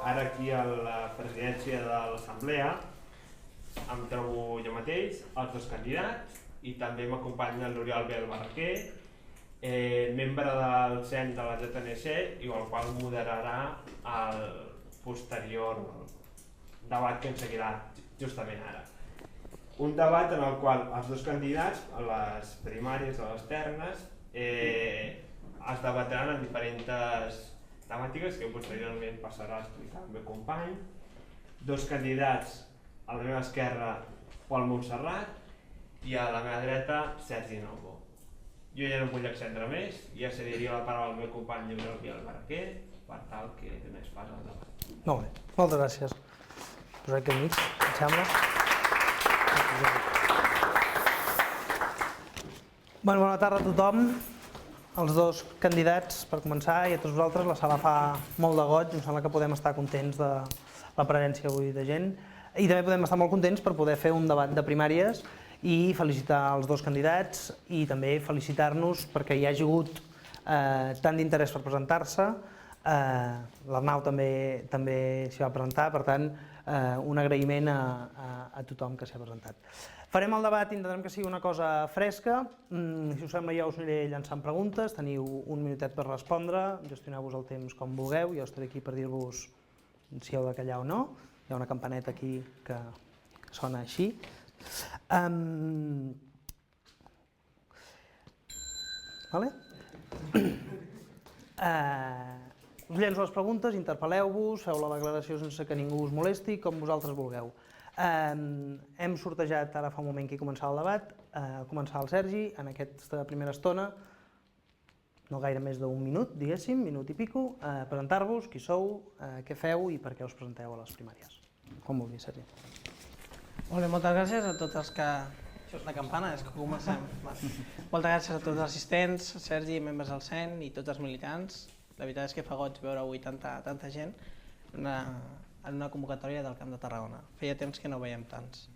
ara aquí a la presidència de l'Assemblea em trobo jo mateix, els dos candidats, i també m'acompanya l'Oriol Bel Barraquer, membre del CEN de la JNC, i el qual moderarà el posterior debat que ens seguirà justament ara. Un debat en el qual els dos candidats, a les primàries, a les ternes, es debatran en diferents temàtiques que posteriorment passarà a explicar el meu company. Dos candidats, a la meva esquerra, Pol Montserrat, i a la meva dreta, Sergi Novo. Jo ja no em vull extendre més, ja cediria la paraula al meu company Oriol Barraquer per tal que donés pas al debat. Molt bé, moltes gràcies. Posaré aquí al mig, em sembla. Bona tarda a tothom, als dos candidats per començar, i a tots vosaltres. La sala fa molt de goig, em sembla que podem estar contents de la presència avui de gent, i també podem estar molt contents per poder fer un debat de primàries i felicitar els dos candidats i també felicitar-nos perquè hi ha hagut tant d'interès per presentar-se. L'Arnau també s'hi va presentar, per tant, un agraïment a tothom que s'hi ha presentat. Farem el debat, intentarem que sigui una cosa fresca. Si us sembla, ja us aniré llançant preguntes, teniu un minutet per respondre, gestioneu-vos el temps com vulgueu, jo estaré aquí per dir-vos si heu de callar o no. Hi ha una campaneta aquí que sona així. Us llenço les preguntes, interpel·leu-vos, feu la declaració sense que ningú us molesti, com vosaltres vulgueu. Hem sortejat ara fa un moment qui començava el debat, començar el Sergi en aquesta primera estona, no gaire més d'un minut, diguéssim, minut i pico, presentar-vos, qui sou, què feu i per què us presenteu a les primàries. Com vulgui, Sergi. Molt bé, moltes gràcies a tots els que... Això és una campana, és que comencem. Moltes gràcies a tots els assistents, Sergi, membres del CEN i tots els militants. La veritat és que fa goig veure avui tanta gent en una convocatòria del Camp de Tarragona. Feia temps que no veiem tants.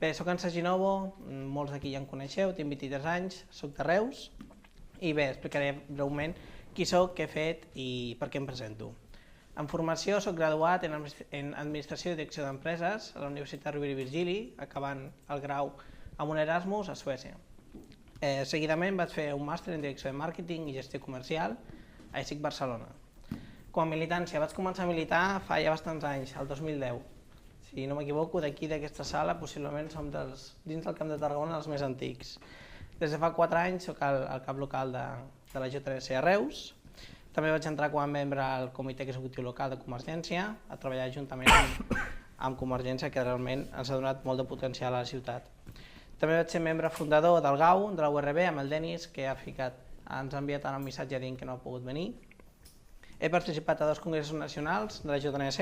Bé, soc en Sergi Novo, molts d'aquí ja em coneixeu, tinc 23 anys, soc de Reus, i bé, explicaré breument qui soc, què he fet i per què em presento. En formació soc graduat en Administració i Direcció d'Empreses a la Universitat Rovira i Virgili, acabant el grau amb un Erasmus a Suècia. Seguidament vaig fer un màster en Direcció de Màrqueting i Gestió Comercial a ESIC Barcelona. Com a militància vaig començar a militar fa ja bastants anys, el 2010. Si no m'equivoco, d'aquí d'aquesta sala possiblement som dins del Camp de Tarragona els més antics. Des de fa 4 anys soc al cap local de la JNC a Reus. També vaig entrar com a membre al Comitè Executiu Local de Convergència, a treballar juntament amb Convergència, que realment ens ha donat molt de potencial a la ciutat. També vaig ser membre fundador del GAU, de la URB, amb el Denis, que ens ha enviat un missatge dient que no ha pogut venir. He participat a 2 congressos nacionals de la JNC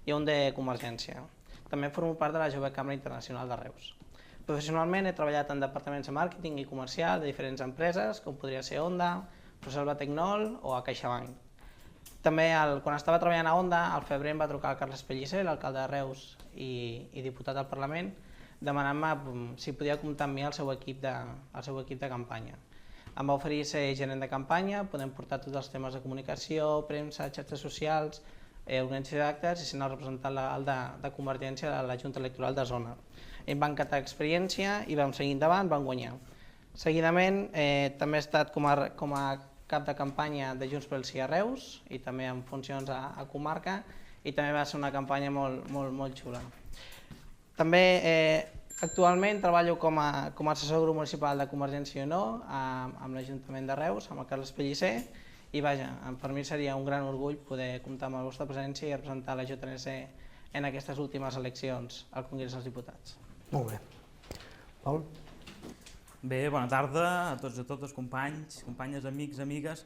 i un de Convergència. També formo part de la Jove Cambra Internacional de Reus. Professionalment he treballat en departaments de màrqueting i comercial de diferents empreses, com podria ser Honda, Proselva Tecnol o a CaixaBank. També, quan estava treballant a Honda, al febrer em va trucar el Carles Pellicer, l'alcalde de Reus i diputat al Parlament, demanant-me si podia comptar amb mi al seu equip de campanya. Em va oferir ser gerent de campanya, podem portar tots els temes de comunicació, premsa, xarxes socials, organització d'actes i ser el representant legal de Convergència a la Junta Electoral de Zona. Em va encantar l'experiència i vam seguir endavant, vam guanyar. Seguidament també he estat com a cap de campanya de Junts pel Sí a Reus i també amb funcions a comarca i també va ser una campanya molt xula. També actualment treballo com a assessor grup municipal de Convergència i Unió amb l'Ajuntament de Reus, amb el Carles Pellicer, i vaja, per mi seria un gran orgull poder comptar amb la vostra presència i representar la JNC en aquestes últimes eleccions al Congrés dels Diputats. Molt bé. Pol? Bé, bona tarda a tots i a totes, companys, companyes, amics, amigues.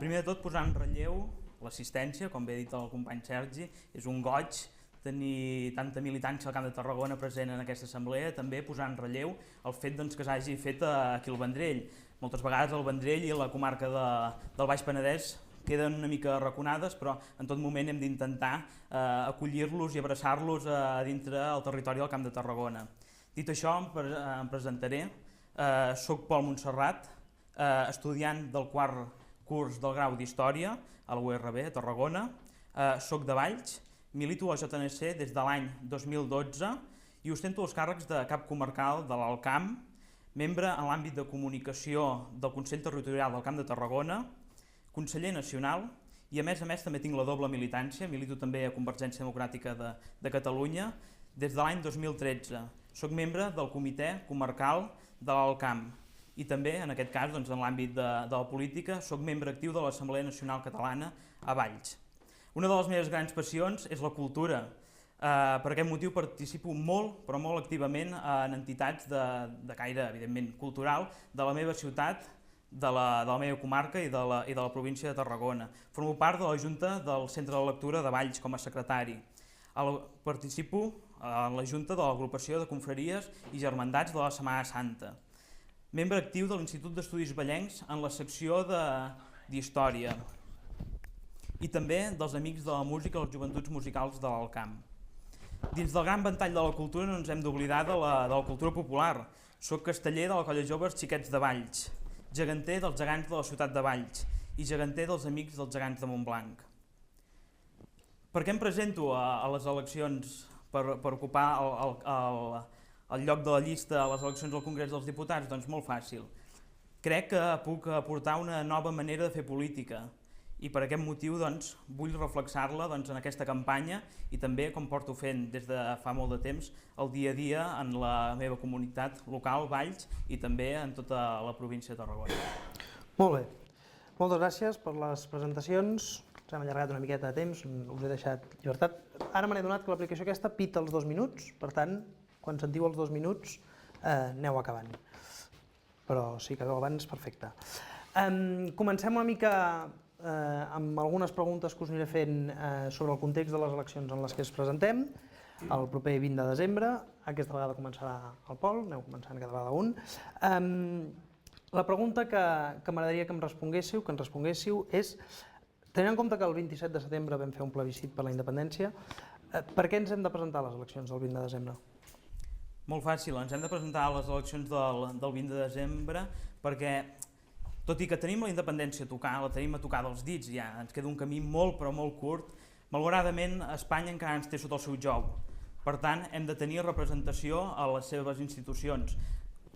Primer de tot, posar en relleu l'assistència, com bé ha dit el company Sergi, és un goig tenir tanta militància al Camp de Tarragona present en aquesta assemblea, també posar en relleu el fet que s'hagi fet aquí al Vendrell. Moltes vegades el Vendrell i la comarca del Baix Penedès queden una mica arraconades, però en tot moment hem d'intentar acollir-los i abraçar-los a dintre del territori del Camp de Tarragona. Dit això, em presentaré. Soc Pol Montserrat, estudiant del 4è curs del grau d'Història a la URB a Tarragona. Soc de Valls, milito a la JNC des de l'any 2012 i ostento els càrrecs de cap comarcal de l'Alt Camp, membre en l'àmbit de comunicació del Consell Territorial del Camp de Tarragona, conseller nacional i a més també tinc la doble militància, milito també a Convergència Democràtica de Catalunya des de l'any 2013. Soc membre del Comitè Comarcal de l'Alt Camp i també, en aquest cas, en l'àmbit de la política, soc membre actiu de l'Assemblea Nacional Catalana a Valls. Una de les meves grans passions és la cultura. Per aquest motiu participo molt, però molt activament en entitats de caire, evidentment, cultural de la meva ciutat, de la meva comarca i de la província de Tarragona. Formo part de la Junta del Centre de Lectura de Valls com a secretari. Participo en la Junta de l'Agrupació de Confraries i Germandats de la Setmana Santa. Membre actiu de l'Institut d'Estudis Vallencs en la secció d'Història i també dels Amics de la Música i les Joventuts Musicals de l'Alt Camp. Dins del gran ventall de la cultura no ens hem d'oblidar de la cultura popular. Soc casteller de la Colla Joves Xiquets de Valls, geganter dels gegants de la ciutat de Valls i geganter dels Amics dels Gegants de Montblanc. Per què em presento a les eleccions per ocupar el lloc de la llista a les eleccions al Congrés dels Diputats? Doncs molt fàcil. Crec que puc aportar una nova manera de fer política i per aquest motiu vull reflexar-la en aquesta campanya i també, com porto fent des de fa molt de temps, el dia a dia en la meva comunitat local, Valls, i també en tota la província de Tarragona. Molt bé. Moltes gràcies per les presentacions. Ens hem allargat una miqueta de temps, us he deixat llibertat. Ara me n'he donat que l'aplicació aquesta pita els 2 minuts, per tant, quan sentiu els 2 minuts, aneu acabant. Però si acabeu abans, perfecte. Comencem una mica amb algunes preguntes que us aniré fent sobre el context de les eleccions en les que ens presentem. El proper 20 de desembre, aquesta vegada començarà el Pol, aneu començant cada vegada un. La pregunta que m'agradaria que ens responguéssiu és, tenint en compte que el 27 de setembre vam fer un plebiscit per la independència, per què ens hem de presentar a les eleccions del 20 de desembre? Molt fàcil, ens hem de presentar a les eleccions del 20 de desembre perquè, tot i que tenim la independència a tocar, la tenim a tocar dels dits ja, ens queda un camí molt però molt curt, malauradament Espanya encara ens té sota el seu jou. Per tant, hem de tenir representació a les seves institucions.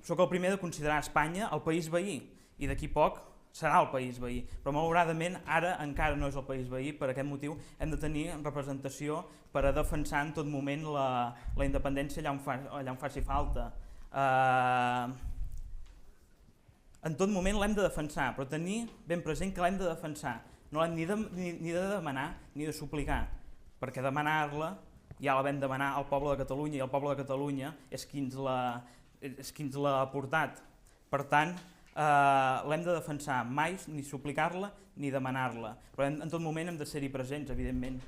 Soc el primer de considerar Espanya el país veí i d'aquí poc serà el país veí, però malauradament ara encara no és el país veí, per aquest motiu hem de tenir representació per a defensar en tot moment la independència allà on faci falta. En tot moment l'hem de defensar, però tenir ben present que l'hem de defensar. No l'hem ni de demanar ni de suplicar, perquè demanar-la ja la vam demanar al poble de Catalunya i el poble de Catalunya és qui ens l'ha aportat. Per tant, l'hem de defensar, mai ni suplicar-la ni demanar-la, però en tot moment hem de ser-hi presents, evidentment.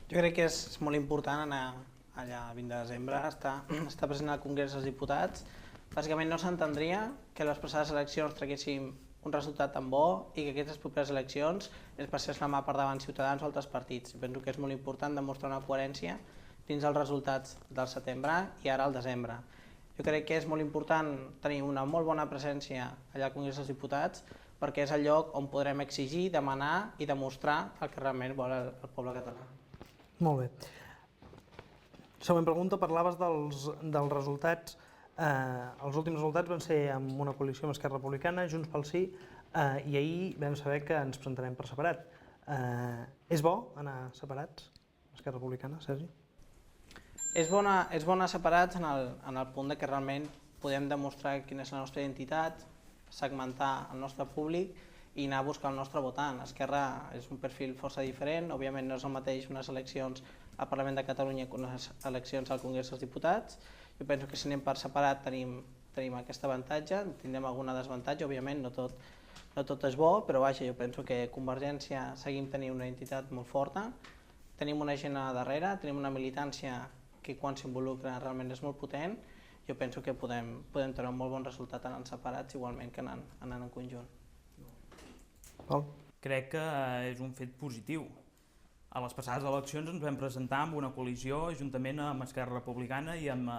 Jo crec que és molt important anar allà el 20 de desembre, estar present al Congrés dels Diputats. Bàsicament no s'entendria que les passades eleccions traguéssim un resultat tan bo i que aquestes properes eleccions es passés la mà per davant Ciutadans o altres partits. Penso que és molt important demostrar una coherència dins els resultats del setembre i ara al desembre. Jo crec que és molt important tenir una molt bona presència allà al Congrés dels Diputats perquè és el lloc on podrem exigir, demanar i demostrar el que realment vol el poble català. Molt bé. Següent pregunta, parlaves dels resultats. Els últims resultats van ser amb una coalició amb Esquerra Republicana, Junts pel Sí, i ahir vam saber que ens presentarem per separat. És bo anar separats, Esquerra Republicana, Sergi? És bo anar separats en el punt que realment podem demostrar quina és la nostra identitat, segmentar el nostre públic i anar a buscar el nostre votant. Esquerra és un perfil força diferent, òbviament no és el mateix unes eleccions al Parlament de Catalunya que unes eleccions al Congrés dels Diputats. Jo penso que si anem per separat tenim aquest avantatge, tindrem alguna desavantatge, òbviament no tot és bo, però vaja, jo penso que Convergència seguim tenint una identitat molt forta, tenim una gent a darrere, tenim una militància que quan s'involucra realment és molt potent, jo penso que podem tenir un molt bon resultat anant separats igualment que anant en conjunt. Crec que és un fet positiu. A les passades eleccions ens vam presentar amb una coalició juntament amb Esquerra Republicana i amb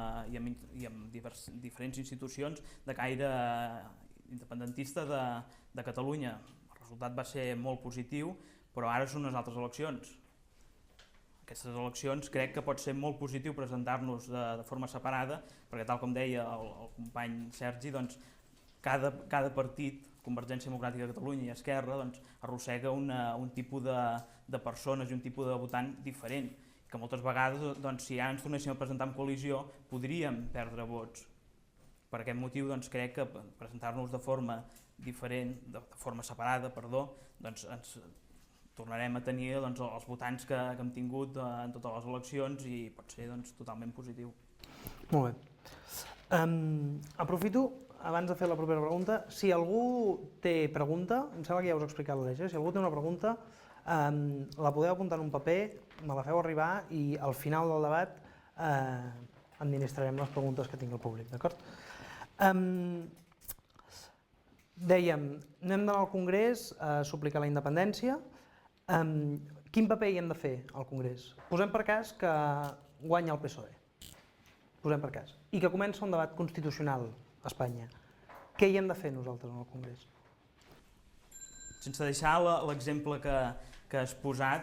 diferents institucions de caire independentista de Catalunya. El resultat va ser molt positiu, però ara són unes altres eleccions. Aquestes eleccions crec que pot ser molt positiu presentar-nos de forma separada, perquè tal com deia el company Sergi, doncs, cada partit, Convergència Democràtica de Catalunya i Esquerra, doncs, arrossega un tipus de persones i un tipus de votant diferent, que moltes vegades, doncs, si ara ens tornéssim a presentar en coalició, podríem perdre vots. Per aquest motiu, doncs, crec que presentar-nos de forma diferent, de forma separada, doncs ens tornarem a tenir doncs, els votants que hem tingut en totes les eleccions i pot ser doncs, totalment positiu. Molt bé. Aprofito, abans de fer la propera pregunta, si algú té pregunta, em sembla que ja us he explicat l'eix, si algú té una pregunta, la podeu apuntar en un paper, me la feu arribar i al final del debat administrarem les preguntes que tingui el públic, d'acord? Dèiem, anem d'anar al Congrés a suplicar la independència. Quin paper hi hem de fer al Congrés? Posem per cas que guanya el PSOE, posem per cas, i que comença un debat constitucional a Espanya. Què hi hem de fer nosaltres en el Congrés? Sense deixar l'exemple que has posat,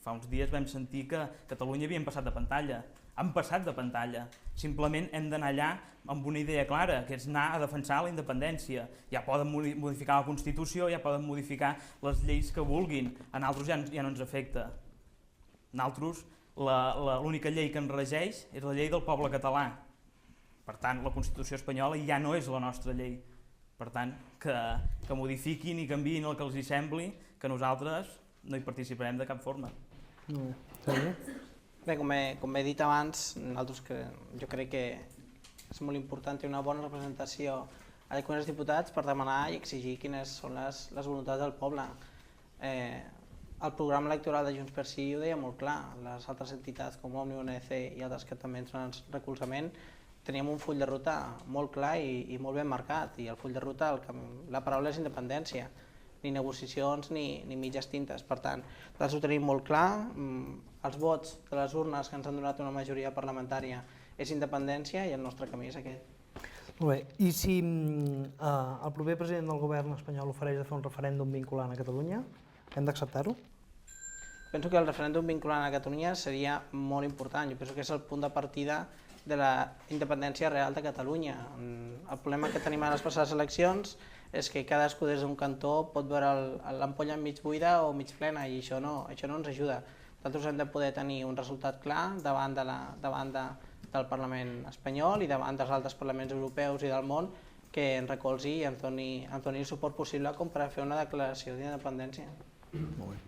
fa uns dies vam sentir que Catalunya havien passat de pantalla. Han passat de pantalla. Simplement hem d'anar allà amb una idea clara, que és anar a defensar la independència. Ja poden modificar la Constitució, ja poden modificar les lleis que vulguin. A nosaltres ja no ens afecta. A nosaltres l'única llei que ens regeix és la llei del poble català. Per tant, la Constitució espanyola ja no és la nostra llei. Per tant, que modifiquin i canviïn el que els hi sembli, que nosaltres no hi participarem de cap forma. Bé, com he dit abans, jo crec que és molt important tenir una bona representació a la Congrés dels Diputats per demanar i exigir quines són les voluntats del poble. El programa electoral de Junts per Sí ho deia molt clar, les altres entitats com Òmnium, ONC i altres que també ens donen recolzament, teníem un full de ruta molt clar i molt ben marcat, i el full de ruta, la paraula és independència, ni negociacions ni mitges tintes. Per tant, nosaltres ho tenim molt clar, els vots de les urnes que ens han donat una majoria parlamentària és independència i el nostre camí és aquest. Molt bé, i si el proper president del govern espanyol ofereix de fer un referèndum vinculant a Catalunya, hem d'acceptar-ho? Penso que el referèndum vinculant a Catalunya seria molt important, jo penso que és el punt de partida de la independència real de Catalunya. El problema que tenim a les passades eleccions és que cadascú des d'un cantó pot veure l'ampolla mig buida o mig plena i això no ens ajuda. Nosaltres hem de poder tenir un resultat clar davant del Parlament espanyol i davant dels altres parlaments europeus i del món que ens recolzi i ens doni el suport possible com per fer una declaració d'independència. Molt bé.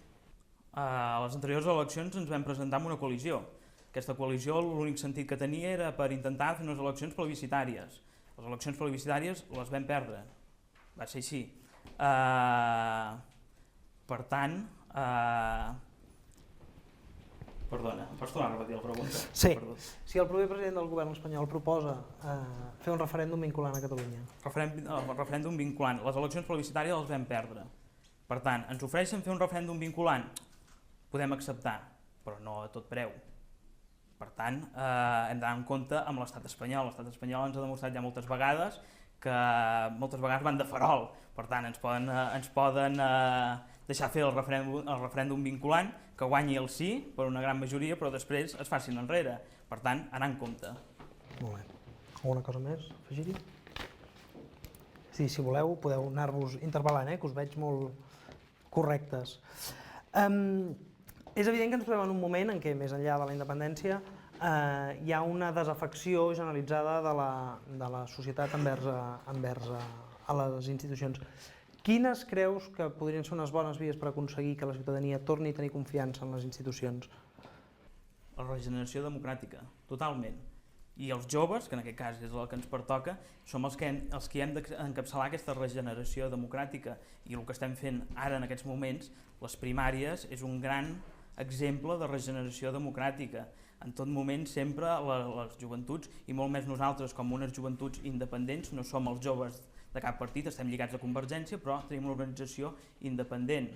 A les anteriors eleccions ens vam presentar amb una coalició. Aquesta coalició l'únic sentit que tenia era per intentar fer unes eleccions plebiscitàries. Les eleccions plebiscitàries les vam perdre. Va ser així. Per tant, perdona, em pots tornar a repetir la pregunta? Sí. Si el proper president del govern espanyol proposa fer un referèndum vinculant a Catalunya. El referèndum vinculant. Les eleccions plebiscitàries les vam perdre. Per tant, ens ofereixen fer un referèndum vinculant? Podem acceptar, però no a tot preu. Per tant, hem d'anar en compte amb l'estat espanyol. L'estat espanyol ens ha demostrat ja moltes vegades que moltes vegades van de farol. Per tant, ens poden deixar fer el referèndum vinculant, que guanyi el sí per una gran majoria, però després es facin enrere. Per tant, anar en compte. Molt bé. Alguna cosa més a afegir-hi? Sí, si voleu, podeu anar-vos interval·lant, que us veig molt correctes. És evident que ens trobem en un moment en què, més enllà de la independència, hi ha una desafecció generalitzada de la societat envers a les institucions. Quines creus que podrien ser unes bones vies per aconseguir que la ciutadania torni a tenir confiança en les institucions? La regeneració democràtica, totalment. I els joves, que en aquest cas és el que ens pertoca, som els que hem d'encapçalar aquesta regeneració democràtica. I el que estem fent ara en aquests moments, les primàries, és un gran exemple de regeneració democràtica. En tot moment sempre les joventuts, i molt més nosaltres com unes joventuts independents, no som els joves de cap partit, estem lligats a Convergència, però tenim una organització independent.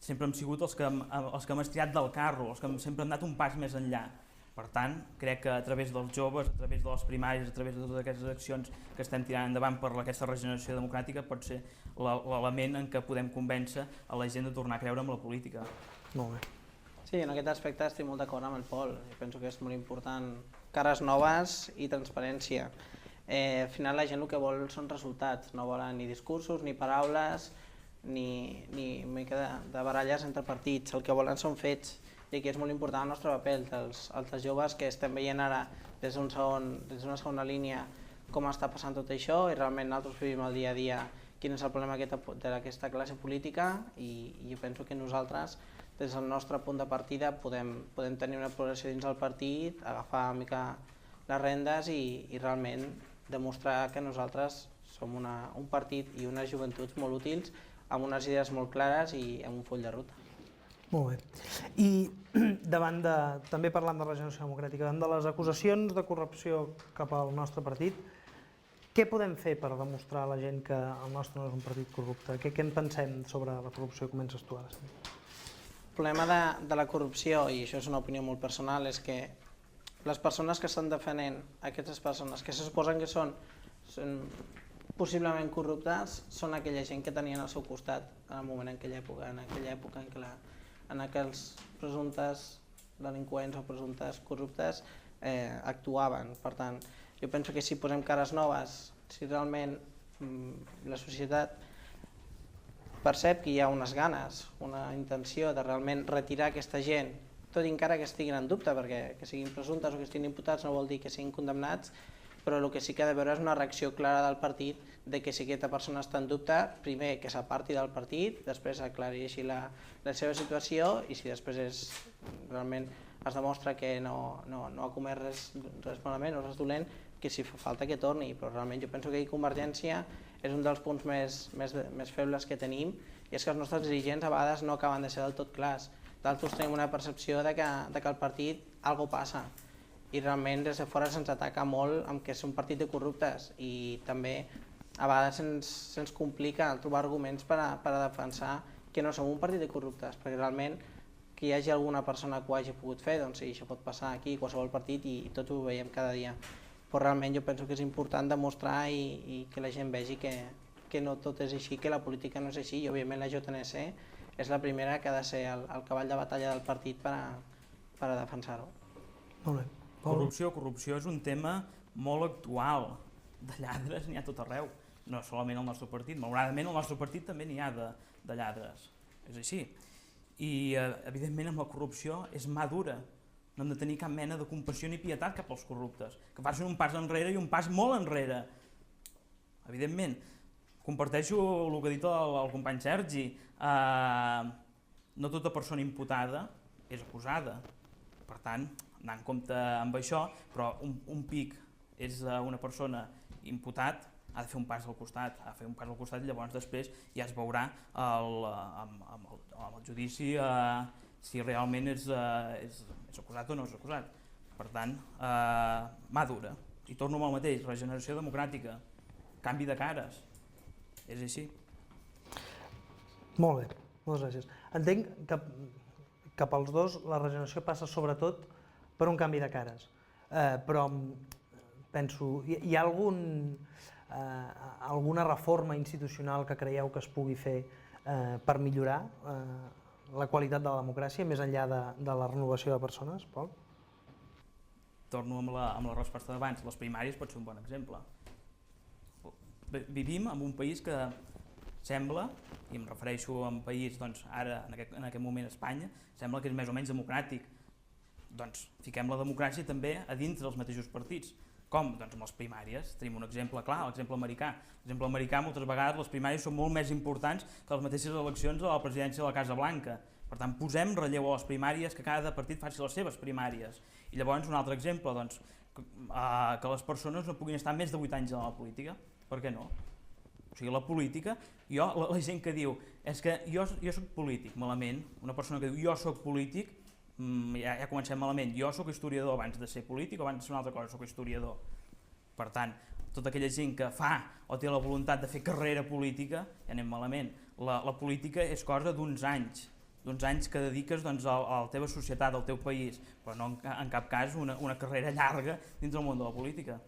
Sempre hem sigut els que hem estirat del carro, els que sempre hem anat un pas més enllà. Per tant, crec que a través dels joves, a través de les primàries, a través de totes aquestes accions que estem tirant endavant per aquesta regeneració democràtica pot ser l'element en què podem convèncer a la gent de tornar a creure en la política. Molt bé. Sí, en aquest aspecte estic molt d'acord amb el Pol. Jo penso que és molt important cares noves i transparència. Al final la gent el que vol són resultats, no volen ni discursos, ni paraules, ni mica de baralles entre partits. El que volen són fets. I aquí és molt important el nostre paper, els joves que estem veient ara des d'una segona línia com està passant tot això i realment nosaltres vivim el dia a dia quin és el problema d'aquesta classe política i jo penso que nosaltres des del nostre punt de partida podem tenir una progressió dins del partit, agafar una mica les rendes i realment demostrar que nosaltres som un partit i unes joventuts molt útils amb unes idees molt clares i amb un full de ruta. Molt bé. I també parlant de regeneració democràtica, davant de les acusacions de corrupció cap al nostre partit, què podem fer per demostrar a la gent que el nostre no és un partit corrupte? Què en pensem sobre la corrupció? Comences tu ara. El problema de la corrupció, i això és una opinió molt personal, és que les persones que estan defendent aquestes persones que se suposen que són possiblement corruptes són aquella gent que tenien al seu costat en el moment en aquella època en què els presumptes delinqüents o presumptes corruptes actuaven. Per tant, jo penso que si posem cares noves, si realment la societat percep que hi ha unes ganes, una intenció de realment retirar aquesta gent, tot i encara que estiguin en dubte, perquè que siguin presumptes o que estiguin imputats no vol dir que siguin condemnats, però el que sí que ha de veure és una reacció clara del partit de que si aquesta persona està en dubte, primer que s'aparti del partit, després aclareixi la seva situació i si després realment es demostra que no ha comès res malament o res dolent, que si fa falta que torni, però realment jo penso que aquí Convergència és un dels punts més febles que tenim i és que els nostres dirigents a vegades no acaben de ser del tot clars. D'altres tenim una percepció de que al partit alguna cosa passa i realment des de fora se'ns ataca molt amb que és un partit de corruptes i també a vegades se'ns complica trobar arguments per a defensar que no som un partit de corruptes, perquè realment que hi hagi alguna persona que ho hagi pogut fer, doncs sí, això pot passar aquí a qualsevol partit i tots ho veiem cada dia. Però realment jo penso que és important demostrar i que la gent vegi que no tot és així, que la política no és així i òbviament la JNC és la primera que ha de ser el cavall de batalla del partit per a defensar-ho. Molt bé. Corrupció és un tema molt actual. De lladres n'hi ha tot arreu, no solament al nostre partit. Malauradament al nostre partit també n'hi ha de lladres, és així. I evidentment amb la corrupció és mà dura. No hem de tenir cap mena de compassió ni pietat cap als corruptes, que facin un pas enrere i un pas molt enrere. Evidentment, comparteixo el que ha dit el company Sergi, no tota persona imputada és acusada. Per tant, anar en compte amb això, però un pic és una persona imputat, ha de fer un pas al costat, i llavors després ja es veurà amb el judici si realment és acusat o no és acusat. Per tant, mà dura. I torno amb el mateix, regeneració democràtica, canvi de cares, és així. Molt bé, moltes gràcies. Entenc que pels dos la regeneració passa sobretot per un canvi de cares, però penso, hi ha alguna reforma institucional que creieu que es pugui fer per millorar la qualitat de la democràcia més enllà de la renovació de persones, Pol? Torno amb la resposta d'abans, les primàries pot ser un bon exemple. Vivim en un país que sembla, i em refereixo a un país, doncs, ara en aquest moment Espanya, sembla que és més o menys democràtic. Doncs fiquem la democràcia també a dintre dels mateixos partits. Com? Doncs amb les primàries. Tenim un exemple clar, l'exemple americà. L'exemple americà moltes vegades les primàries són molt més importants que les mateixes eleccions a la presidència de la Casa Blanca. Per tant, posem relleu a les primàries, que cada partit faci les seves primàries. I llavors un altre exemple, doncs, que les persones no puguin estar més de 8 anys a la política. Per què no? O sigui, la política, la gent que diu és que jo soc polític, malament, una persona que diu jo soc polític, ja comencem malament. Jo soc historiador abans de ser polític o abans de ser una altra cosa, soc historiador. Per tant, tota aquella gent que fa o té la voluntat de fer carrera política, ja anem malament. La política és cosa d'uns anys. d'uns anys que dediques a la teva societat, al teu país, però no en cap cas una carrera llarga dins del món de la política.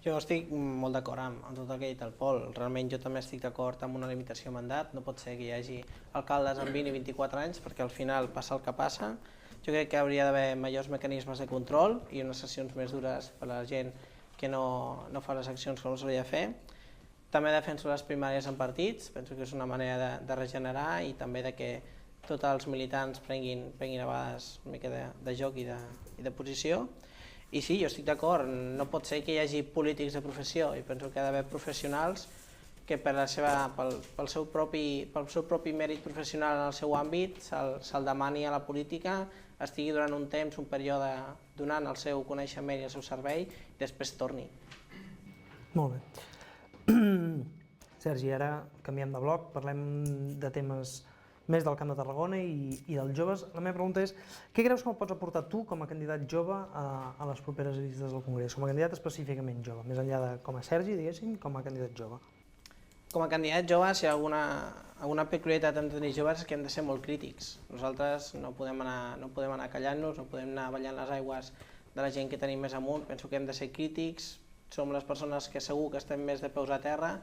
Jo estic molt d'acord amb tot el que ha dit el Pol. Realment jo també estic d'acord amb una limitació de mandat. No pot ser que hi hagi alcaldes amb 20 i 24 anys perquè al final passa el que passa. Jo crec que hauria d'haver majors mecanismes de control i unes sessions més dures per a la gent que no fa les accions com s'hauria de fer. També defenso les primàries en partits, penso que és una manera de regenerar i també de que tots els militants prenguin a vegades una mica de joc i de posició. I sí, jo estic d'acord, no pot ser que hi hagi polítics de professió i penso que ha d'haver professionals que pel seu propi mèrit professional en el seu àmbit se'l demani a la política, estigui durant un temps, un període, donant el seu coneixement i el seu servei i després torni. Molt bé. Sergi, ara canviem de bloc, parlem de temes més del Camp de Tarragona i dels joves. La meva pregunta és, què creus que pots aportar tu com a candidat jove a les properes llistes del Congrés? Com a candidat específicament jove, més enllà de com a Sergi, diguéssim, com a candidat jove. Com a candidat jove, si hi ha alguna peculiaritat en tenir joves és que hem de ser molt crítics. Nosaltres no podem anar callant-nos, no podem anar ballant les aigües de la gent que tenim més amunt. Penso que hem de ser crítics, som les persones que segur que estem més de peus a terra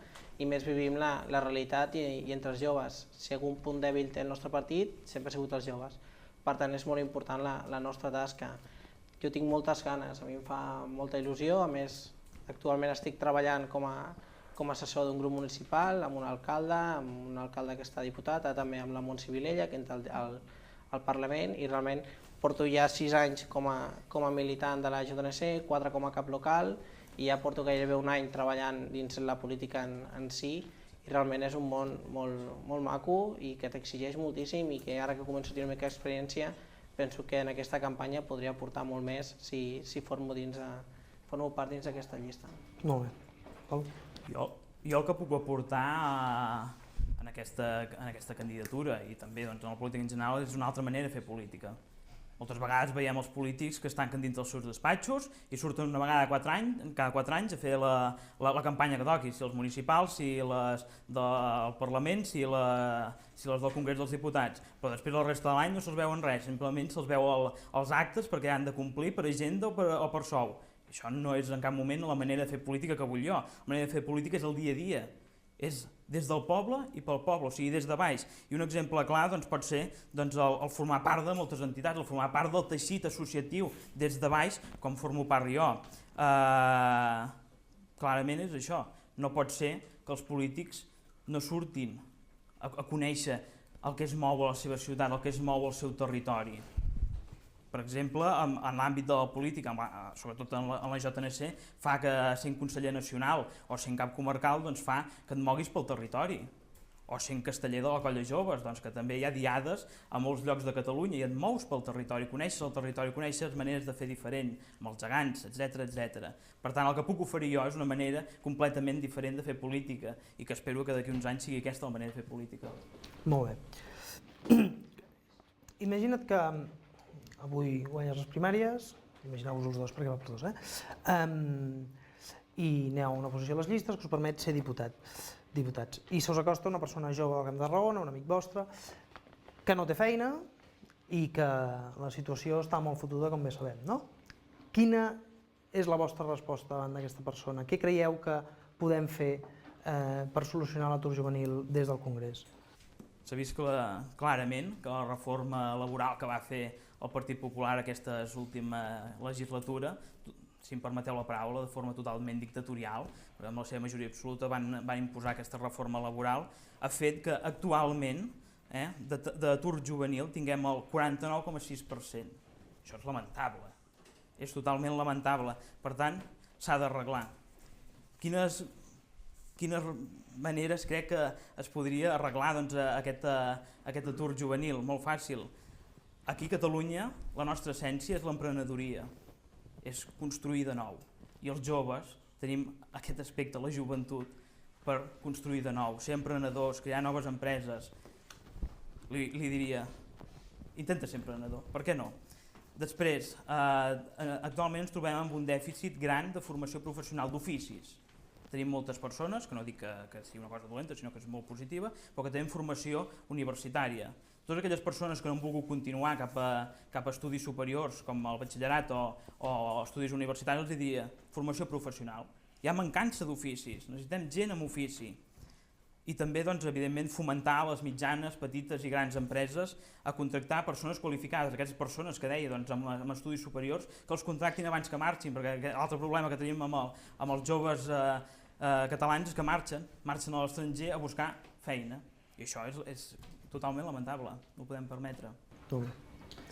i més vivim la realitat i entre els joves. Si algun punt dèbil té el nostre partit, sempre ha sigut els joves. Per tant, és molt important la nostra tasca. Jo tinc moltes ganes, a mi em fa molta il·lusió, a més, actualment estic treballant com a assessor d'un grup municipal, amb un alcalde que està diputat, també amb la Montse Vilella, que entra al Parlament, i realment porto ja 6 anys com a militant de la JNC, 4 com a cap local, i ja porto gairebé un any treballant dins la política en si, i realment és un món molt maco i que t'exigeix moltíssim i que ara que començo a tenir una mica d'experiència penso que en aquesta campanya podria aportar molt més si formo part dins d'aquesta llista. Molt bé. Pol? Jo el que puc aportar en aquesta candidatura i també en la política en general és una altra manera de fer política. Moltes vegades veiem els polítics que es tanquen dins dels seus despatxos i surten una vegada cada 4 anys a fer la campanya que toqui, si els municipals, si les del Parlament, si les del Congrés dels Diputats. Però després la resta de l'any no se'ls veu en res, simplement se'ls veu als actes perquè han de complir per agenda o per sou. Això no és en cap moment la manera de fer política que vull jo. La manera de fer política és el dia a dia. És des del poble i pel poble, o sigui, des de baix. I un exemple clar pot ser el formar part de moltes entitats, el formar part del teixit associatiu des de baix, com formo part jo. Clarament és això. No pot ser que els polítics no surtin a conèixer el que es mou a la seva ciutat, el que es mou al seu territori. Per exemple, en l'àmbit de la política, sobretot en la JNC, fa que sent conseller nacional o sent cap comarcal fa que et moguis pel territori. O sent casteller de la Colla Joves, que també hi ha diades a molts llocs de Catalunya i et mous pel territori, coneixes el territori, coneixes maneres de fer diferent, amb els gegants, etc. Per tant, el que puc oferir jo és una manera completament diferent de fer política i que espero que d'aquí uns anys sigui aquesta la manera de fer política. Molt bé. Imagina't que avui guanyes les primàries, imagineu-vos els dos perquè va per dos, i aneu a una posició a les llistes que us permet ser diputats. I se us acosta una persona jove del Camp de Tarragona, un amic vostre, que no té feina i que la situació està molt fotuda, com bé sabem, no? Quina és la vostra resposta davant d'aquesta persona? Què creieu que podem fer per solucionar l'atur juvenil des del Congrés? S'ha vist clarament que la reforma laboral que va fer el Partit Popular aquesta última legislatura, si em permeteu la paraula, de forma totalment dictatorial, perquè amb la seva majoria absoluta van imposar aquesta reforma laboral, ha fet que actualment d'atur juvenil tinguem el 49,6%. Això és lamentable, és totalment lamentable. Per tant, s'ha d'arreglar. Quines maneres crec que es podria arreglar aquest atur juvenil? Molt fàcil. Aquí a Catalunya la nostra essència és l'emprenedoria, és construir de nou. I els joves tenim aquest aspecte, la joventut, per construir de nou, ser emprenedors, crear noves empreses. Li diria, intenta ser emprenedor, per què no? Després, actualment ens trobem amb un dèficit gran de formació professional d'oficis. Tenim moltes persones, que no dic que sigui una cosa dolenta, sinó que és molt positiva, però que tenen formació universitària. Totes aquelles persones que no han volgut continuar cap a estudis superiors, com el batxillerat o estudis universitaris, els diria formació professional. Hi ha mancança d'oficis, necessitem gent amb ofici. I també, doncs, evidentment, fomentar les mitjanes, petites i grans empreses a contractar persones qualificades, aquestes persones que deia doncs, amb estudis superiors, que els contractin abans que marxin, perquè l'altre problema que tenim amb els joves catalans és que marxen a l'estranger a buscar feina. I això és totalment lamentable, no ho podem permetre.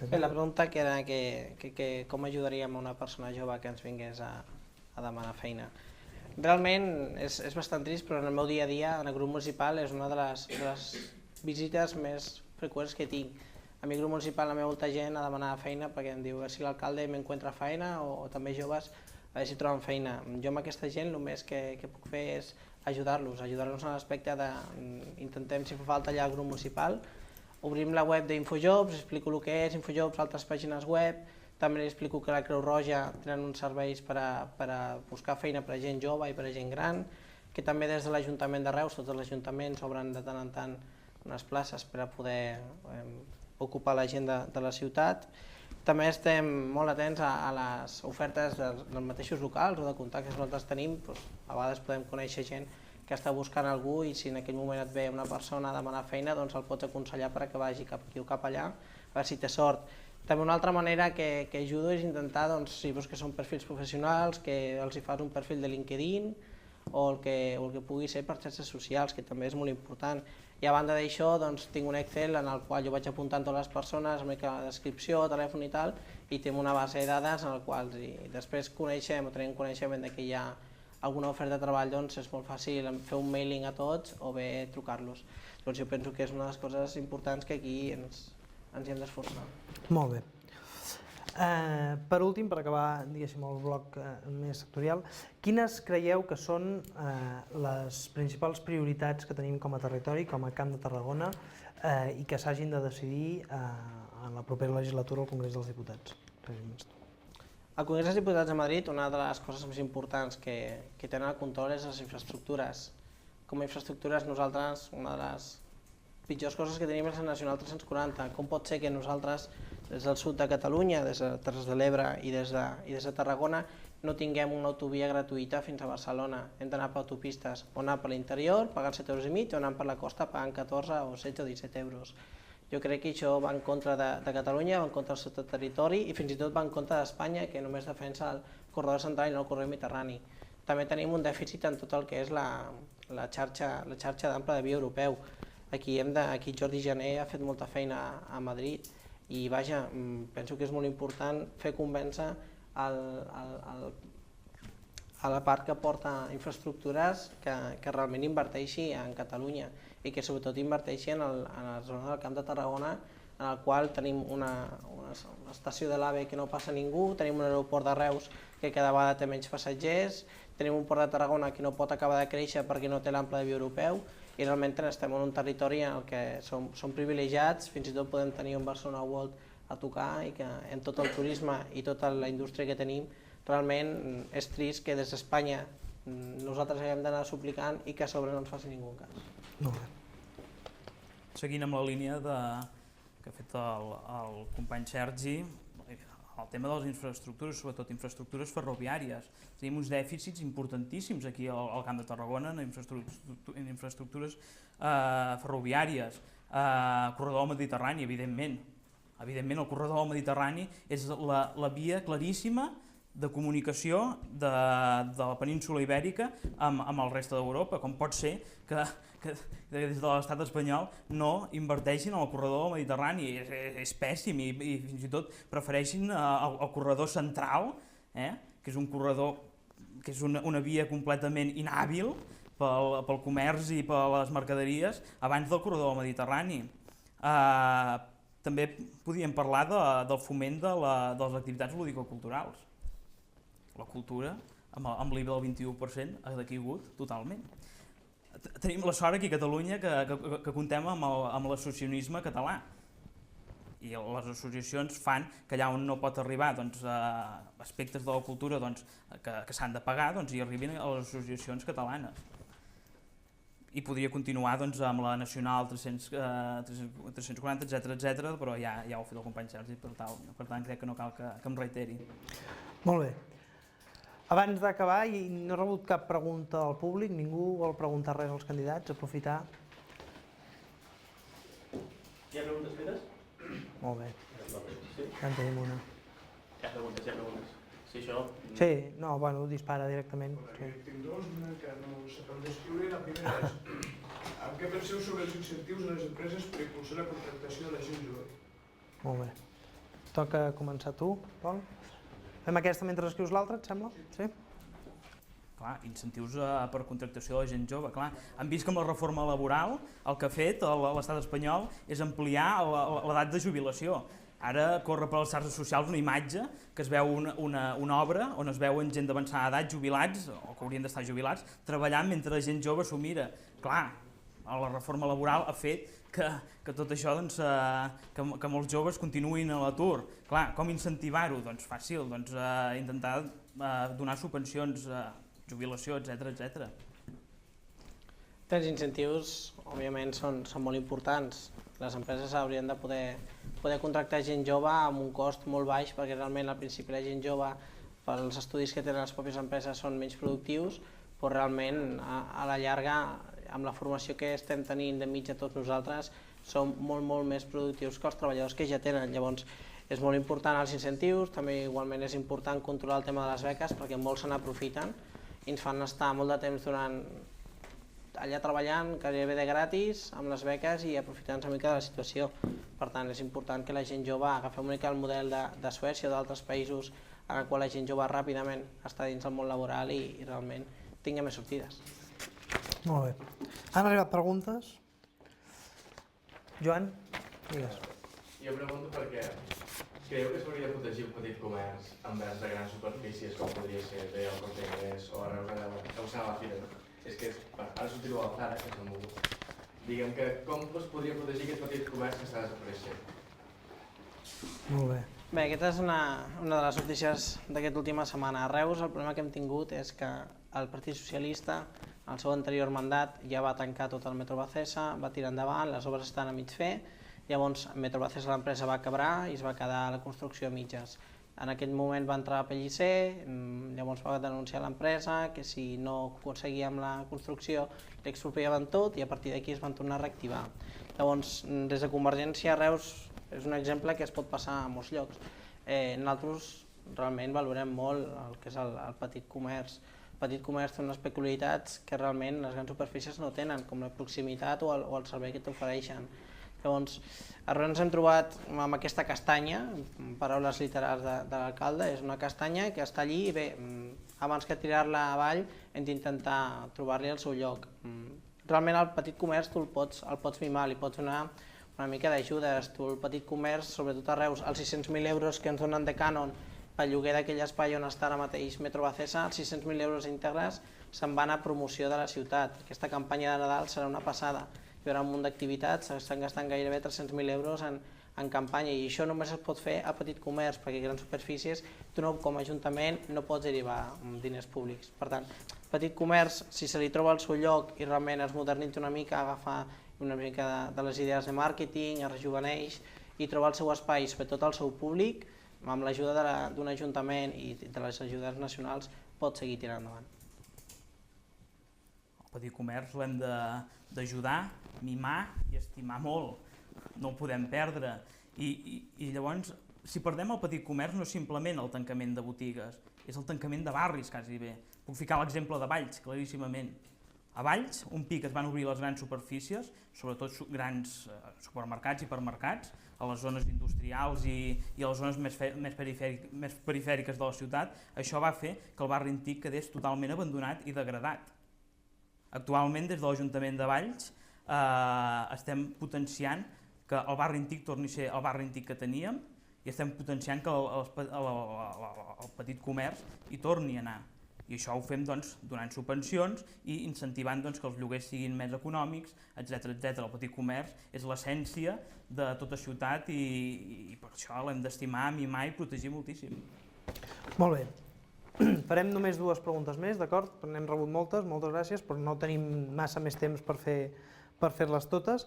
Bé, la pregunta que era que com ajudaríem a una persona jove que ens vingués a demanar feina. Realment és bastant trist, però en el meu dia a dia, en el grup municipal, és una de les visites més freqüents que tinc. A mi, el grup municipal, la meva molta gent a demanar feina perquè em diu si l'alcalde m'encuentra feina o també joves a veure si troben feina. Jo amb aquesta gent el més que puc fer és ajudar-los en l'aspecte de intentem, si fa falta, allà al grup municipal. Obrim la web d'Infojobs, explico el que és Infojobs, altres pàgines web. També li explico que la Creu Roja tenen uns serveis per a buscar feina per a gent jove i per a gent gran, que també des de l'Ajuntament de Reus, tots els ajuntaments obren de tant en tant unes places per a poder ocupar la gent de la ciutat. També estem molt atents a les ofertes dels mateixos locals o de contactes que nosaltres tenim. A vegades podem conèixer gent que està buscant algú i si en aquell moment et ve una persona a demanar feina, doncs el pots aconsellar perquè vagi cap aquí o cap allà, a veure si té sort. També una altra manera que ajudo és intentar, si veus que són perfils professionals, que els hi fas un perfil de LinkedIn o el que pugui ser per xarxes socials, que també és molt important. I a banda d'això tinc un Excel en el qual jo vaig apuntant totes les persones, amb la descripció, telèfon i tal, i tenim una base de dades en la qual després coneixem o tenim coneixement que hi ha alguna oferta de treball, doncs és molt fàcil fer un mailing a tots o bé trucar-los. Doncs jo penso que és una de les coses importants que aquí ens hi hem d'esforçar. Molt bé. Per últim, per acabar diguéssim el bloc més sectorial, quines creieu que són les principals prioritats que tenim com a territori, com a Camp de Tarragona, i que s'hagin de decidir en la propera legislatura al Congrés dels Diputats? Al Congrés dels Diputats de Madrid, una de les coses més importants que tenen al control és les infraestructures. Com a infraestructures, nosaltres, una de les pitjors coses que tenim és la Nacional 340. Com pot ser que nosaltres, des del sud de Catalunya, des de Terres de l'Ebre i des de Tarragona, no tinguem una autovia gratuïta fins a Barcelona? Hem d'anar per autopistes, o anar per l'interior, pagant 7,5 € o anar per la costa pagant 14 o 16 o 17 euros. Jo crec que això va en contra de Catalunya, va en contra del seu territori i fins i tot va en contra d'Espanya, que només defensa el corredor central i no el corredor mediterrani. També tenim un dèficit en tot el que és la xarxa d'ample de via europeu. Aquí Jordi Jané ha fet molta feina a Madrid i vaja, penso que és molt important fer convèncer a la part que porta infraestructures que realment inverteixi en Catalunya i que sobretot inverteixi en la zona del Camp de Tarragona, en el qual tenim una estació de l'AVE que no passa ningú, tenim un aeroport de Reus que cada vegada té menys passatgers, tenim un port de Tarragona que no pot acabar de créixer perquè no té l'ample de via europeu i realment estem en un territori en el que som privilegiats, fins i tot podem tenir un Barcelona World a tocar i que en tot el turisme i tota la indústria que tenim realment és trist que des d'Espanya nosaltres haguem d'anar suplicant i que a sobre no ens faci ningú cas. Molt bé. Seguint amb la línia que ha fet el company Sergi, el tema de les infraestructures, sobretot infraestructures ferroviàries. Tenim uns dèficits importantíssims aquí al Camp de Tarragona en infraestructures ferroviàries. Corredor mediterrani, evidentment. Evidentment, el corredor mediterrani és la via claríssima de comunicació de la península ibèrica amb el reste d'Europa. Com pot ser que des de l'estat espanyol no inverteixin en el corredor mediterrani? És pèssim i fins i tot prefereixin el corredor central, que és un corredor que és una via completament inhàbil pel comerç i per les mercaderies abans del corredor mediterrani. També podíem parlar del foment de les activitats lúdico-culturals. La cultura, amb l'IVA del 21%, ha decaigut totalment. Tenim la sort aquí a Catalunya que comptem amb l'associacionisme català I les associacions fan que allà on no pot arribar aspectes de la cultura que s'han de pagar, hi arribin a les associacions catalanes. I podria continuar amb la Nacional 340, etc, però ja ho ha fet el company Sergi, per tant crec que no cal que em reiteri. Molt bé. Abans d'acabar, i no he rebut cap pregunta al públic, ningú vol preguntar res als candidats, aprofitar. Hi ha preguntes fetes? Molt bé, Sí? ja en tenim una. Hi ha preguntes. Sí, això... Sí, no, bueno, dispara directament. Sí. Tinc dos, una que no sabeu descriure. La primera és, amb què penseu sobre els incentius a les empreses per impulsar la contractació de la gent jove? Molt bé. Toca començar tu, Pol. Fem aquesta mentre escrius l'altra, et sembla? Sí? Clar, incentius per contractació de la gent jove, clar. Han vist que amb la reforma laboral el que ha fet l'estat espanyol és ampliar l'edat de jubilació. Ara corre per les xarxes socials una imatge que es veu una obra on es veuen gent d'avançada edat jubilats, o que haurien d'estar jubilats, treballant mentre la gent jove s'ho mira. Clar, la reforma laboral ha fet que tot això, que molts joves continuïn a l'atur. Clar, com incentivar-ho? Doncs fàcil, intentar donar subvencions, jubilació, etc. Els incentius, òbviament, són molt importants. Les empreses haurien de poder contractar gent jove amb un cost molt baix, perquè realment al principi la gent jove, pels estudis que tenen les pròpies empreses, són menys productius, però realment a la llarga, amb la formació que estem tenint de mitja tots nosaltres, som molt més productius que els treballadors que ja tenen. Llavors, és molt important els incentius, també igualment és important controlar el tema de les beques, perquè molts se n'aprofiten i ens fan estar molt de temps allà treballant, gairebé de gratis, amb les beques i aprofitant-se una mica de la situació. Per tant, és important que la gent jove, agafem una mica el model de Suècia o d'altres països en el qual la gent jove ràpidament està dins del món laboral i realment tingui més sortides. Molt bé. Han arribat preguntes? Joan, digues. Jo pregunto perquè creu que s'hauria de protegir el petit comerç envers de grans superfícies com podria ser el Corte Inglés o Reus a la Fira. És que ara sortir-ho a la Zara, que s'ha mogut. Diguem que com es podria protegir aquest petit comerç que està desapareixent? Molt bé. Bé, aquesta és una de les notícies d'aquesta última setmana. A Reus el problema que hem tingut és que el Partit Socialista, al seu anterior mandat, ja va tancar tot el Metro Bacesa, va tirar endavant, les obres estan a mig fer, llavors Metro Bacesa l'empresa va quebrar i es va quedar la construcció a mitges. En aquell moment va entrar a Pellicer, llavors va denunciar l'empresa que si no aconseguíem la construcció l'expropiaven tot i a partir d'aquí es van tornar a reactivar. Llavors, des de Convergència, Reus és un exemple que es pot passar a molts llocs. Nosaltres realment valorem molt el que és el petit comerç. El petit comerç té unes peculiaritats que realment les grans superfícies no tenen, com la proximitat o el servei que t'ofereixen. Llavors, a Reus ens hem trobat amb aquesta castanya, paraules literals de l'alcalde, és una castanya que està allí i bé, abans que tirar-la avall hem d'intentar trobar-li el seu lloc. Realment el petit comerç tu el pots mimar, li pots donar una mica d'ajudes. Tu el petit comerç, sobretot a Reus, els 600.000 euros que ens donen de cànon pel lloguer d'aquell espai on està ara mateix Metro Bacesa, els 600.000 euros íntegres se'n van a promoció de la ciutat. Aquesta campanya de Nadal serà una passada. Hi haurà un munt d'activitats, s'estan gastant gairebé 300.000 euros en campanya i això només es pot fer a petit comerç perquè grans superfícies tu com a ajuntament no pots derivar diners públics. Per tant, petit comerç, si se li troba el seu lloc i realment es modernitza una mica, agafar una mica de les idees de màrqueting, es rejuveneix i trobar el seu espai, sobretot el seu públic, amb l'ajuda d'un ajuntament i de les ajudes nacionals pot seguir tirant endavant. El petit comerç l'hem d'ajudar, mimar i estimar molt, no ho podem perdre. I llavors, si perdem el petit comerç no és simplement el tancament de botigues, és el tancament de barris quasi bé. Puc ficar l'exemple de Valls, claríssimament. A Valls, un pic es van obrir les grans superfícies, sobretot grans supermercats i hipermercats, a les zones industrials i a les zones més perifèriques de la ciutat. Això va fer que el barri antic quedés totalment abandonat i degradat. Actualment, des de l'Ajuntament de Valls, estem potenciant que el barri antic torni a ser el barri antic que teníem i estem potenciant que el petit comerç hi torni a anar. I això ho fem doncs, donant subvencions i incentivant doncs, que els lloguers siguin més econòmics, etc. El petit comerç és l'essència de tota ciutat i per això l'hem d'estimar, mimar i protegir moltíssim. Molt bé. Farem només 2 preguntes més, d'acord? N'hem rebut moltes gràcies, però no tenim massa més temps per fer-les totes.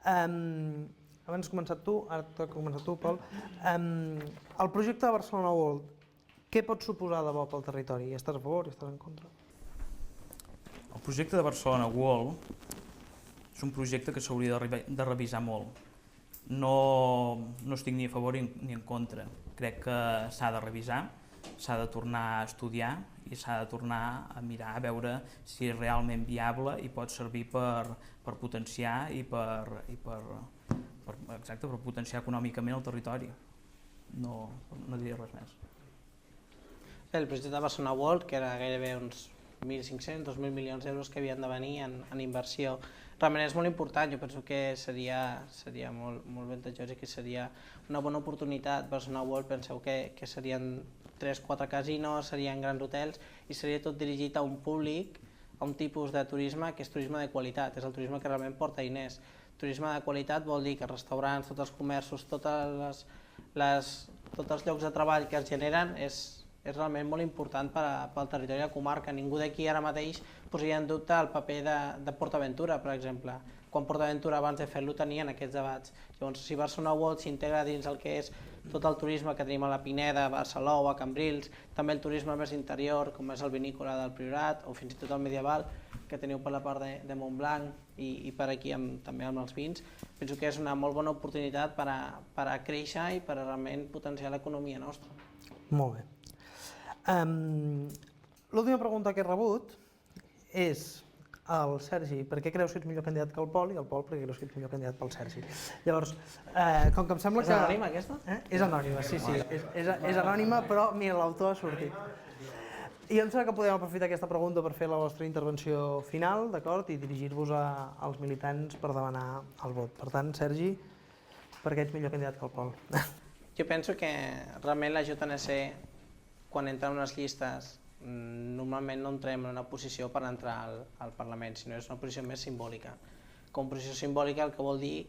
Abans has començat tu, ara t'ha començat tu, Pol. El projecte de Barcelona World, què pot suposar de bo pel territori? Hi estàs a favor, hi estàs en contra? El projecte de Barcelona World és un projecte que s'hauria de revisar molt. No estic ni a favor ni en contra. Crec que s'ha de revisar, s'ha de tornar a estudiar i s'ha de tornar a mirar a veure si és realment viable i pot servir per potenciar i per potenciar econòmicament el territori. No diré res més. El projecte de Barcelona World, que era gairebé uns 1.500, 2.000 milions d'euros que havien de venir en inversió, realment és molt important. Jo penso que seria molt avantatjós i que seria una bona oportunitat. Barcelona World, penseu que serien 3-4 casinos, serien grans hotels i seria tot dirigit a un públic, a un tipus de turisme que és turisme de qualitat, és el turisme que realment porta diners. Turisme de qualitat vol dir que els restaurants, tots els comerços, tots els llocs de treball que es generen és realment molt important pel territori de la comarca. Ningú d'aquí ara mateix posaria en dubte el paper de PortAventura, per exemple. Quan PortAventura abans de fer-lo tenien aquests debats. Llavors, si Barcelona World s'integra dins el que és tot el turisme que tenim a la Pineda, a Barceló, a Cambrils, també el turisme més interior, com és el vinícola del Priorat, o fins i tot el medieval, que teniu per la part de Montblanc i per aquí també amb els vins, penso que és una molt bona oportunitat per a créixer i per a realment potenciar l'economia nostra. Molt bé. L'última pregunta que he rebut és al Sergi, per què creus que ets millor candidat que el Pol, i el Pol, per què creus que ets millor candidat pel Sergi. Llavors, com que em sembla que... És anònima aquesta? És anònima, sí, és anònima, però mira, l'autor ha sortit. I em sembla que podem aprofitar aquesta pregunta per fer la vostra intervenció final, d'acord, i dirigir-vos als militants per demanar el vot. Per tant, Sergi, per què ets millor candidat que el Pol? Jo penso que realment la JNC, quan entra en unes llistes, normalment no entrem en una posició per entrar al Parlament, sinó és una posició més simbòlica. Com a posició simbòlica el que vol dir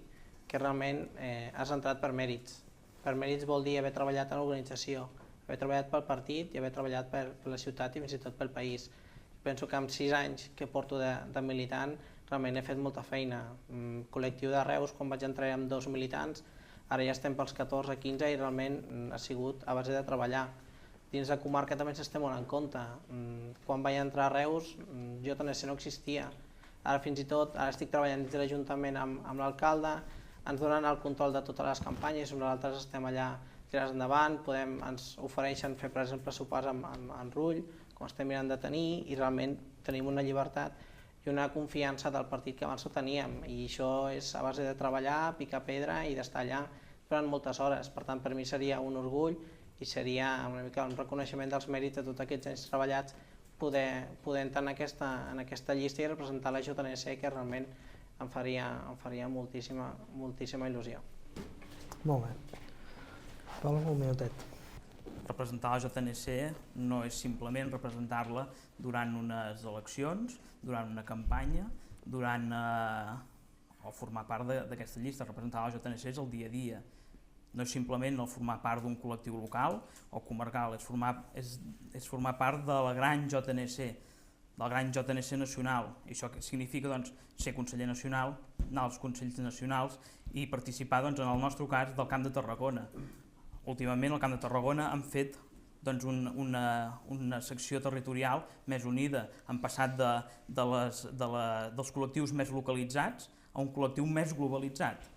que realment has entrat per mèrits. Per mèrits vol dir haver treballat en l'organització, haver treballat pel partit i haver treballat per la ciutat i fins i tot pel país. Penso que en 6 anys que porto de militant realment he fet molta feina. Col·lectiu de Reus, quan vaig entrar amb 2 militants, ara ja estem pels 14-15 i realment ha sigut a base de treballar. Dins la comarca també s'estem molt en compte. Quan vaig entrar a Reus, JNC no existia. Ara fins i tot, ara estic treballant dins de l'Ajuntament amb l'alcalde, ens donen el control de totes les campanyes, nosaltres estem allà tirats endavant, ens ofereixen fer, per exemple, sopars en Rull, com estem mirant de tenir, i realment tenim una llibertat i una confiança del partit que abans no teníem, i això és a base de treballar, picar pedra i d'estar allà durant moltes hores. Per tant, per mi seria un orgull i seria una mica un reconeixement dels mèrits de tots aquests anys treballats poder entrar en aquesta llista i representar la JNC, que realment em faria moltíssima il·lusió. Molt bé. Pol, un minutet. Representar la JNC no és simplement representar-la durant unes eleccions, durant una campanya, o formar part d'aquesta llista. Representar la JNC és el dia a dia. No és simplement el formar part d'un col·lectiu local o comarcal, és formar part de la gran JNC, del gran JNC nacional. I això significa ser conseller nacional, anar als consells nacionals i participar, en el nostre cas, del Camp de Tarragona. Últimament, al Camp de Tarragona han fet una secció territorial més unida. Han passat dels col·lectius més localitzats a un col·lectiu més globalitzat.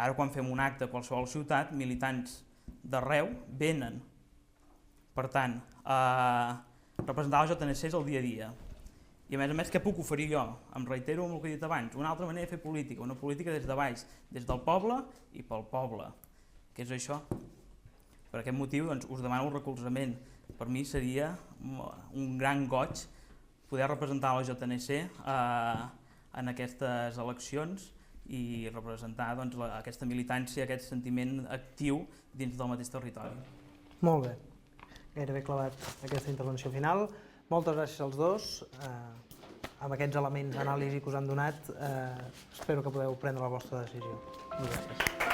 Ara, quan fem un acte a qualsevol ciutat, militants d'arreu venen. Per tant, representar la JNC és el dia a dia. I a més, què puc oferir jo? Em reitero amb el que he dit abans, una altra manera de fer política, una política des de baix, des del poble i pel poble. Què és això? Per aquest motiu us demano el recolzament. Per mi seria un gran goig poder representar la JNC en aquestes eleccions i representar aquesta militància, aquest sentiment actiu dins del mateix territori. Molt bé. Gairebé clavat aquesta intervenció final. Moltes gràcies als dos. Amb aquests elements d'anàlisi que us han donat, espero que podeu prendre la vostra decisió. Moltes gràcies.